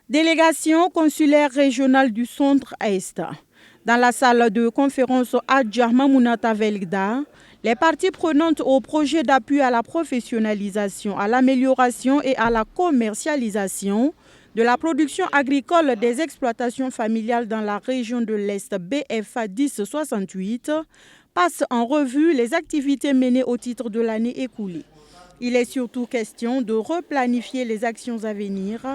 Délégation consulaire régionale du Centre-Est. Dans la salle de conférence Adja Mamounata Velgda, les parties prenantes au projet d'appui à la professionnalisation, à l'amélioration et à la commercialisation de la production agricole des exploitations familiales dans la région de l'Est BFA 1068 passent en revue les activités menées au titre de l'année écoulée. Il est surtout question de replanifier les actions à venir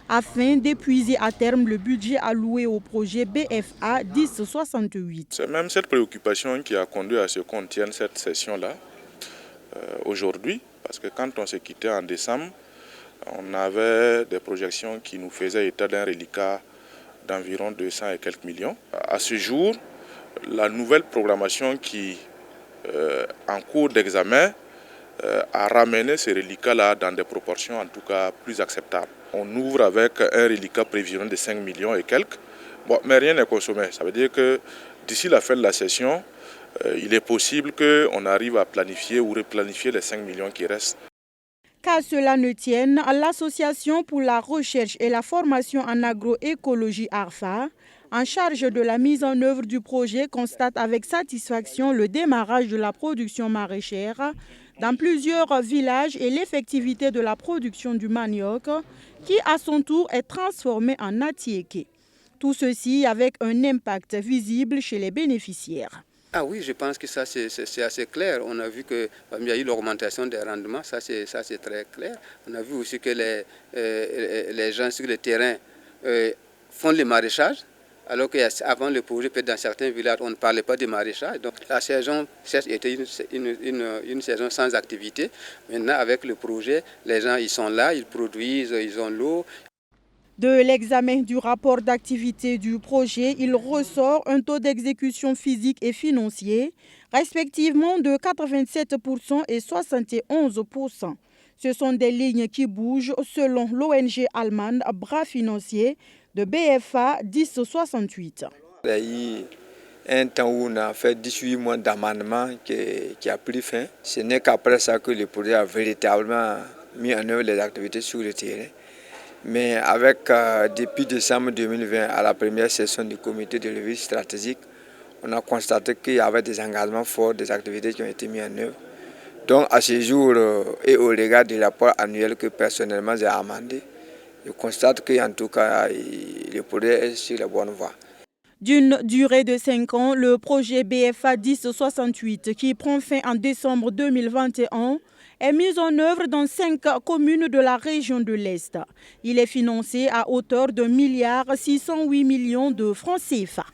afin d'épuiser à terme le budget alloué au projet BFA 1068. C'est même cette préoccupation qui a conduit à ce qu'on tienne cette session-là aujourd'hui, parce que quand on s'est quitté en décembre, on avait des projections qui nous faisaient état d'un reliquat d'environ 200 et quelques millions. À ce jour, la nouvelle programmation qui est en cours d'examen a ramené ces reliquats-là dans des proportions en tout cas plus acceptables. On ouvre avec un reliquat prévisionnel de 5 millions et quelques, mais rien n'est consommé. Ça veut dire que d'ici la fin de la session, il est possible qu'on arrive à planifier ou replanifier les 5 millions qui restent. Qu'à cela ne tienne, l'Association pour la recherche et la formation en agroécologie ARFA, en charge de la mise en œuvre du projet, constate avec satisfaction le démarrage de la production maraîchère dans plusieurs villages et l'effectivité de la production du manioc qui à son tour est transformé en atiéké. Tout ceci avec un impact visible chez les bénéficiaires. Ah oui, je pense que ça c'est assez clair. On a vu qu'il y a eu l'augmentation des rendements, ça c'est très clair. On a vu aussi que les gens sur le terrain font le maraîchage, alors qu'avant le projet, peut-être dans certains villages, on ne parlait pas de maraîchage. Donc la saison était une saison sans activité. Maintenant, avec le projet, les gens ils sont là, ils produisent, ils ont l'eau. De l'examen du rapport d'activité du projet, il ressort un taux d'exécution physique et financier, respectivement de 87% et 71%. Ce sont des lignes qui bougent selon l'ONG allemande Bras financier de BFA 1068. Il y a eu un temps où on a fait 18 mois d'amendement qui a pris fin. Ce n'est qu'après ça que le projet a véritablement mis en œuvre les activités sur le terrain. Mais depuis décembre 2020, à la première session du comité de revue stratégique, on a constaté qu'il y avait des engagements forts, des activités qui ont été mises en œuvre. Donc à ce jour et au regard du rapport annuel que personnellement j'ai amendé, je constate qu'en tout cas, le projet est sur la bonne voie. D'une durée de 5 ans, le projet BFA 1068, qui prend fin en décembre 2021, est mis en œuvre dans 5 communes de la région de l'Est. Il est financé à hauteur de 1,608 milliard de francs CFA.